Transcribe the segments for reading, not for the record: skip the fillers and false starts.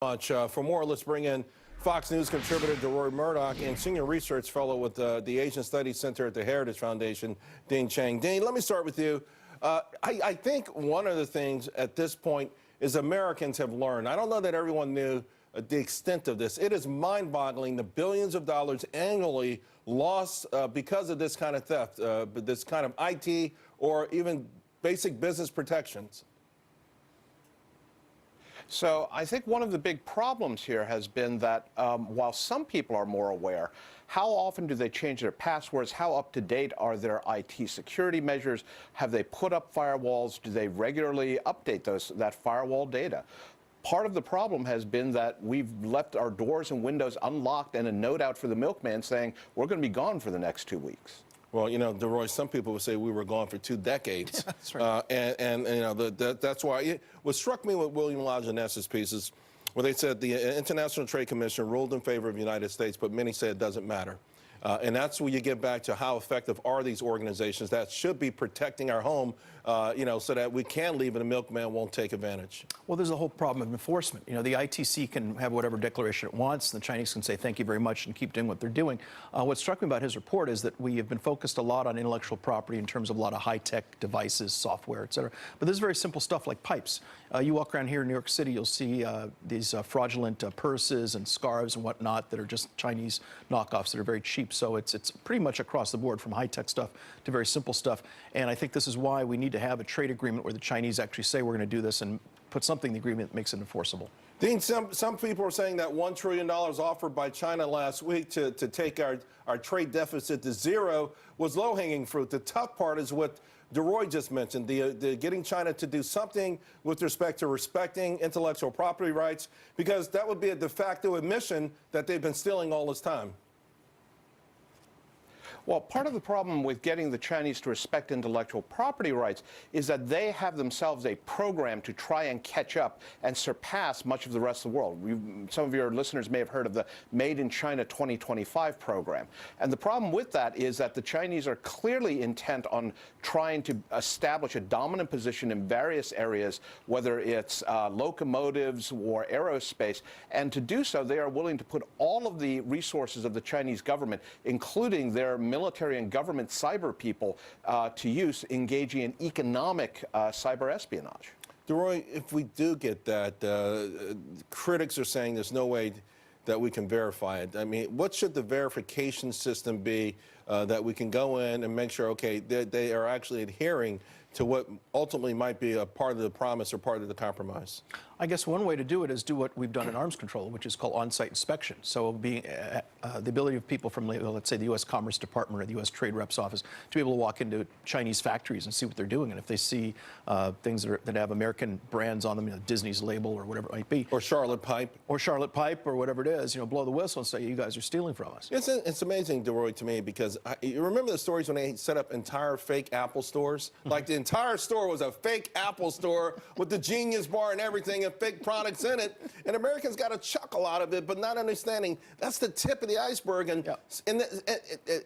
Much. For more, let's bring in Fox News contributor DeRoy Murdoch and senior research fellow with the Asian Studies Center at the Heritage Foundation, Dean Cheng. Dean, let me start with you. I think one of the things at this point is Americans have learned. I don't know that everyone knew the extent of this. It is mind-boggling the billions of dollars annually lost because of this kind of theft, this kind of IT or even basic business protections. So I think one of the big problems here has been that while some people are more aware, how often do they change their passwords? How up to date are their IT security measures? Have they put up firewalls? Do they regularly update that firewall data? Part of the problem has been that we've left our doors and windows unlocked and a note out for the milkman saying we're going to be gone for the next 2 weeks. Well, you know, DeRoy, some people would say we were gone for 2 decades. Yeah, that's right. And you know, that's why. What struck me with William Lajeunesse pieces, where they said the International Trade Commission ruled in favor of the United States, but many say it doesn't matter. And that's where you get back to how effective are these organizations that should be protecting our home, you know, so that we can leave and the milkman won't take advantage. Well, there's a whole problem of enforcement. You know, the ITC can have whatever declaration it wants. The Chinese can say thank you very much and keep doing what they're doing. What struck me about his report is that we have been focused a lot on intellectual property in terms of a lot of high-tech devices, software, et cetera. But there's very simple stuff like pipes. You walk around here in New York City, you'll see these fraudulent purses and scarves and whatnot that are just Chinese knockoffs that are very cheap. So it's pretty much across the board from high-tech stuff to very simple stuff. And I think this is why we need to have a trade agreement where the Chinese actually say we're going to do this and put something in the agreement that makes it enforceable. Dean, some people are saying that $1 trillion offered by China last week to take our trade deficit to zero was low-hanging fruit. The tough part is what DeRoy just mentioned, the getting China to do something with respect to respecting intellectual property rights, because that would be a de facto admission that they've been stealing all this time. Well, part of the problem with getting the Chinese to respect intellectual property rights is that they have themselves a program to try and catch up and surpass much of the rest of the world. Some of your listeners may have heard of the Made in China 2025 program. And the problem with that is that the Chinese are clearly intent on trying to establish a dominant position in various areas, whether it's locomotives or aerospace. And to do so, they are willing to put all of the resources of the Chinese government, including their military and government cyber people, to use, engaging in economic cyber espionage. DeRoy, if we do get that, critics are saying there's no way that we can verify it. I mean, what should the verification system be that we can go in and make sure, okay, they are actually adhering to what ultimately might be a part of the promise or part of the compromise? I guess one way to do it is do what we've done in arms control, which is called on-site inspection. So being the ability of people from, let's say, the U.S. Commerce Department or the U.S. Trade Rep's office to be able to walk into Chinese factories and see what they're doing. And if they see things that have American brands on them, you know, Disney's label or whatever it might be. Or Charlotte Pipe. Or Charlotte Pipe or whatever it is, you know, blow the whistle and say, you guys are stealing from us. It's amazing, DeRoy, to me, because you remember the stories when they set up entire fake Apple stores? Like the entire store was a fake Apple store with the Genius Bar and everything and fake products in it. And Americans got a chuckle out of it, but not understanding that's the tip of the iceberg. And,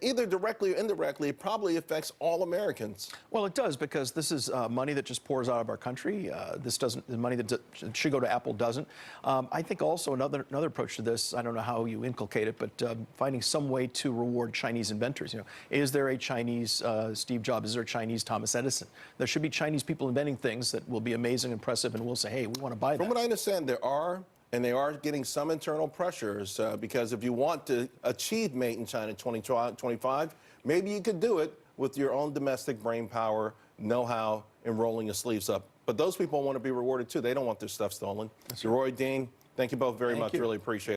either directly or indirectly, it probably affects all Americans. Well, it does, because this is money that just pours out of our country. The money that should go to Apple doesn't. I think also another approach to this, I don't know how you inculcate it, but finding some way to reward Chinese inventors. You know, is there a Chinese Steve Jobs? Is there a Chinese Thomas Edison? There should be Chinese people inventing things that will be amazing, impressive, and we'll say, hey, we want to buy that. From what I understand, there are, and they are getting some internal pressures, because if you want to achieve Made in China 2025, maybe you could do it with your own domestic brain power, know-how, and rolling your sleeves up. But those people want to be rewarded too. They don't want their stuff stolen. DeRoy, Dean, thank you both very much. Really appreciate it.